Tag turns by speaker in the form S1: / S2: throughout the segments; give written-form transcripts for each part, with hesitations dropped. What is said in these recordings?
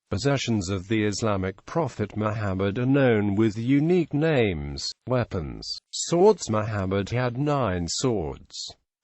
S1: Possessions of the Islamic prophet Muhammad are known with unique names. Weapons. Swords. Muhammad had 9 swords.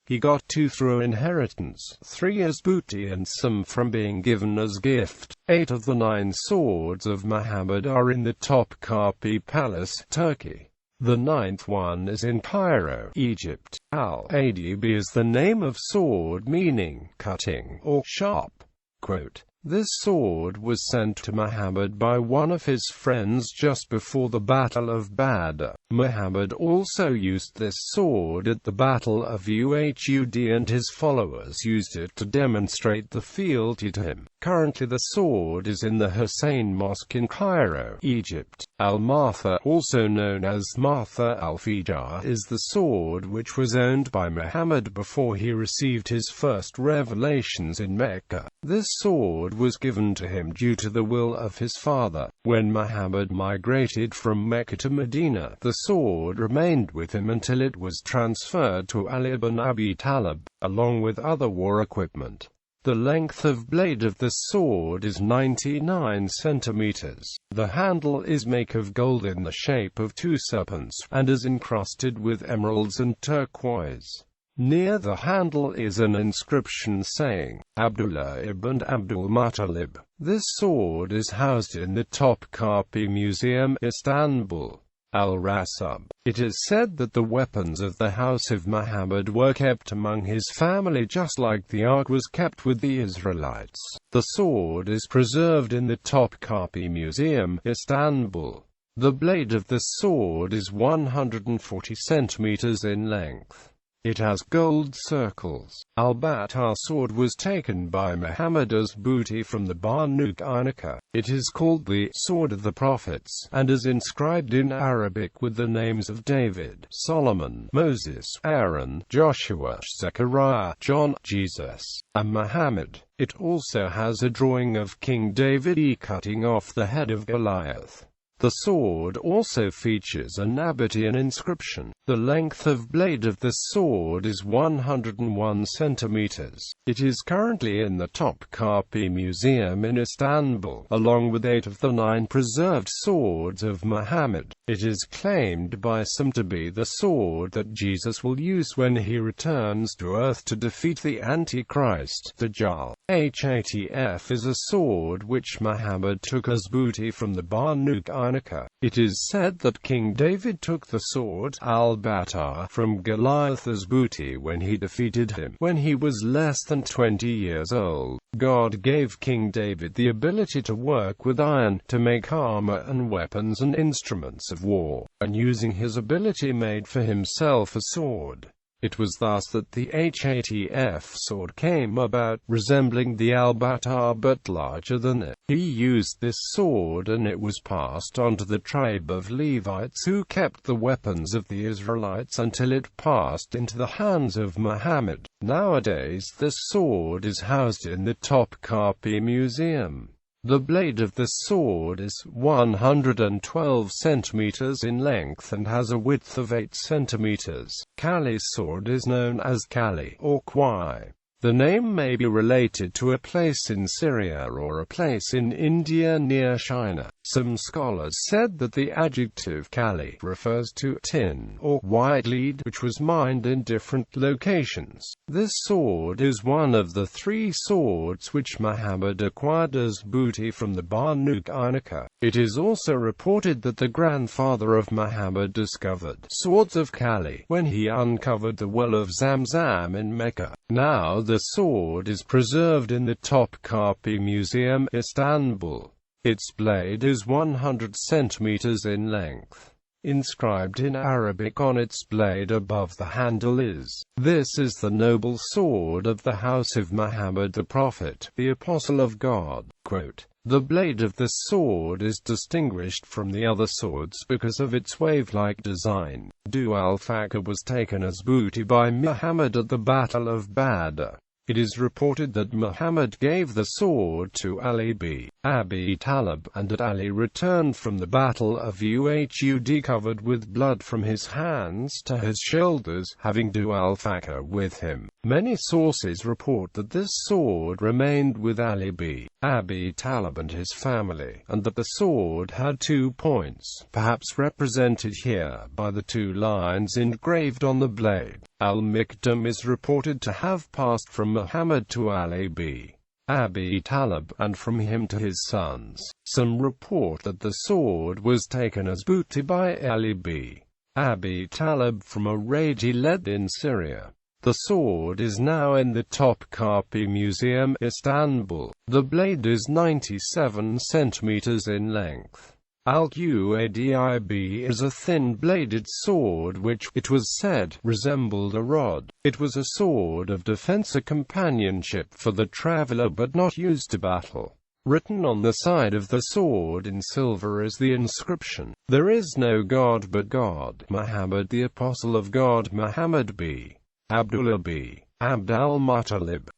S1: He got 2 through inheritance, 3 as booty and some from being given as gift. 8 of the 9 swords of Muhammad are in the Topkapi Palace, Turkey. The 9th one is in Cairo, Egypt. Al-Adib is the name of sword meaning cutting or sharp. Quote, "This sword was sent to Muhammad by one of his friends just before the Battle of Badr. Muhammad also used this sword at the Battle of Uhud and his followers used it to demonstrate the fealty to him. Currently the sword is in the Hussein Mosque in Cairo, Egypt. Al-Martha, also known as Martha al-Fijar, is the sword which was owned by Muhammad before he received his first revelations in Mecca. This sword was given to him due to the will of his father. When Muhammad migrated from Mecca to Medina, the sword remained with him until it was transferred to Ali ibn Abi Talib, along with other war equipment. The length of blade of the sword is 99 centimeters. The handle is made of gold in the shape of 2 serpents, and is encrusted with emeralds and turquoise. Near the handle is an inscription saying, Abdullah ibn Abdul Muttalib. This sword is housed in the Topkapi Museum, Istanbul. Al-Rasab. It is said that the weapons of the house of Muhammad were kept among his family just like the Ark was kept with the Israelites. The sword is preserved in the Topkapi Museum, Istanbul. The blade of the sword is 140 centimeters in length. It has gold circles. Al-Battar sword was taken by Muhammad as booty from the Banu Qainuqa. It is called the Sword of the Prophets, and is inscribed in Arabic with the names of David, Solomon, Moses, Aaron, Joshua, Zechariah, John, Jesus, and Muhammad. It also has a drawing of King David cutting off the head of Goliath. The sword also features a Nabatean inscription. The length of blade of the sword is 101 centimeters. It is currently in the Topkapi Museum in Istanbul, along with 8 of the 9 preserved swords of Muhammad. It is claimed by some to be the sword that Jesus will use when he returns to earth to defeat the Antichrist. The Jar Hatf is a sword which Muhammad took as booty from the Banu Qainuqa. It is said that King David took the sword, Al-Battar, from Goliath as booty when he defeated him, when he was less than 20 years old. God gave King David the ability to work with iron, to make armor and weapons and instruments of war, and using his ability made for himself a sword. It was thus that the Hatf sword came about, resembling the Al-Battar but larger than it. He used this sword and it was passed on to the tribe of Levites who kept the weapons of the Israelites until it passed into the hands of Muhammad. Nowadays this sword is housed in the Topkapi Museum. The blade of the sword is 112 centimeters in length and has a width of 8 centimeters. Kali's sword is known as Kali or Kwai. The name may be related to a place in Syria or a place in India near China. Some scholars said that the adjective Kali refers to tin or white lead which was mined in different locations. This sword is one of the 3 swords which Muhammad acquired as booty from the Banu Qainuqa. It is also reported that the grandfather of Muhammad discovered swords of Kali when he uncovered the well of Zamzam in Mecca. Now the sword is preserved in the Topkapi Museum, Istanbul. Its blade is 100 centimeters in length. Inscribed in Arabic on its blade above the handle is, "This is the noble sword of the house of Muhammad the Prophet, the Apostle of God." Quote, "The blade of the sword is distinguished from the other swords because of its wave-like design." Al-Fakr was taken as booty by Muhammad at the Battle of Badr. It is reported that Muhammad gave the sword to Ali ibn Abi Talib, and that Ali returned from the Battle of Uhud covered with blood from his hands to his shoulders, having Al-Fakr with him. Many sources report that this sword remained with Ali b. Abi Talib and his family, and that the sword had 2 points, perhaps represented here by the 2 lines engraved on the blade. Al-Mikdam is reported to have passed from Muhammad to Ali b. Abi Talib, and from him to his sons. Some report that the sword was taken as booty by Ali b. Abi Talib from a raid he led in Syria. The sword is now in the Topkapi Museum, Istanbul. The blade is 97 centimeters in length. Al-Quadib is a thin-bladed sword which, it was said, resembled a rod. It was a sword of defense, a companionship for the traveler but not used to battle. Written on the side of the sword in silver is the inscription, "There is no God but God, Muhammad the Apostle of God, Muhammad b. Abdullah b. Abd al-Muttalib."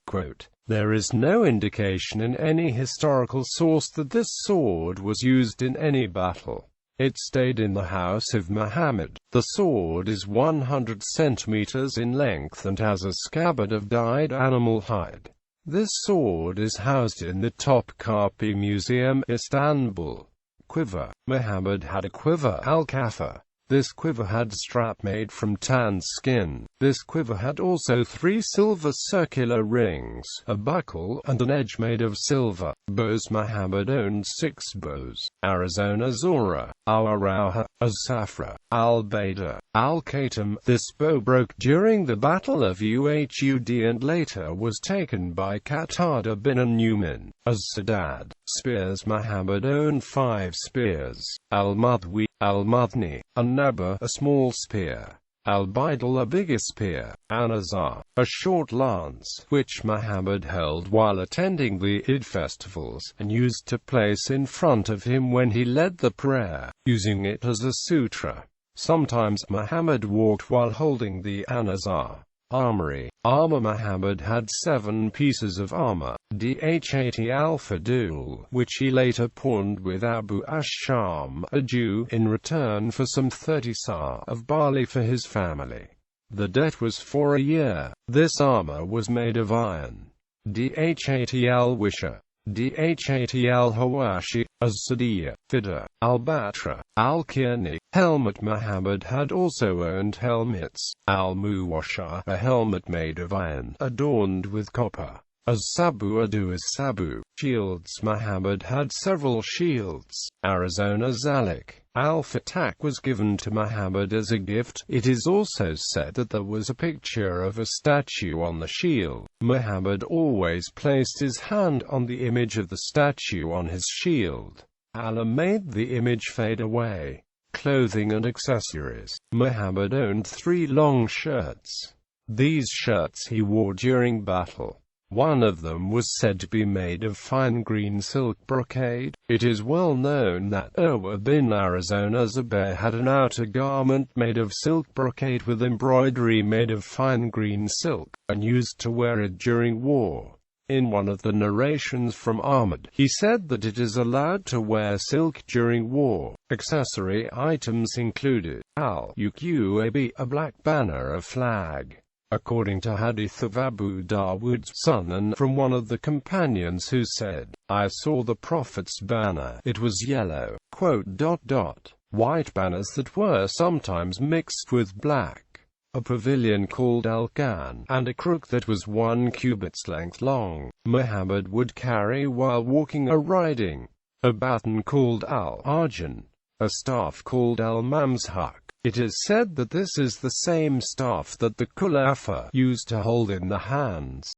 S1: There is no indication in any historical source that this sword was used in any battle. It stayed in the house of Muhammad. The sword is 100 centimeters in length and has a scabbard of dyed animal hide. This sword is housed in the Topkapi Museum, Istanbul. Quiver. Muhammad had a quiver, al-Kafa. This quiver had strap made from tanned skin. This quiver had also 3 silver circular rings, a buckle, and an edge made of silver. Bows. Muhammad owned 6 bows: Arizona Zora, Al-Rawha, Az-Safra, Al-Bayda, Al-Khatam. This bow broke during the Battle of Uhud and later was taken by Qatada bin Numan. Az-Sadad. Spears. Muhammad owned 5 spears: Al-Mudwi, Al-Mudni, An-Naba, a small spear; Al-Bidal, a bigger spear; An-Nazar, a short lance, which Muhammad held while attending the Eid festivals, and used to place in front of him when he led the prayer, using it as a sutra. Sometimes Muhammad walked while holding the An-Nazar. Armory. Armor. Muhammad had 7 pieces of armor, Dhat al-Fadul, which he later pawned with Abu Asham, a Jew, in return for some 30 sa of barley for his family. The debt was for a year. This armor was made of iron. Dhat al-Wisha, Dhat al-Hawashi, Az-Sadiyya, Fida, Al-Batra, Al-Kirni. Helmet. Muhammad had also owned helmets: Al-Muwasha, a helmet made of iron, adorned with copper; Az-Sabu, Adu as-Sabu. Shields. Muhammad had several shields. Arizona Zalik. Al-Fatak was given to Muhammad as a gift. It is also said that there was a picture of a statue on the shield. Muhammad always placed his hand on the image of the statue on his shield. Allah made the image fade away. Clothing and accessories. Muhammad owned 3 long shirts. These shirts he wore during battle. One of them was said to be made of fine green silk brocade. It is well known that Urwa bin Arizona Zubair had an outer garment made of silk brocade with embroidery made of fine green silk, and used to wear it during war. In one of the narrations from Ahmad, he said that it is allowed to wear silk during war. Accessory items included al-Uqab, a black banner, a flag. According to Hadith of Abu Dawood's Sunan, from one of the companions who said, "I saw the Prophet's banner. It was yellow." White banners that were sometimes mixed with black. A pavilion called al-Khan, and a crook that was 1 cubit's length long, Muhammad would carry while walking or riding. A baton called al-Arjan. A staff called al-Mamshak. It is said that this is the same staff that the Khulafa used to hold in the hands.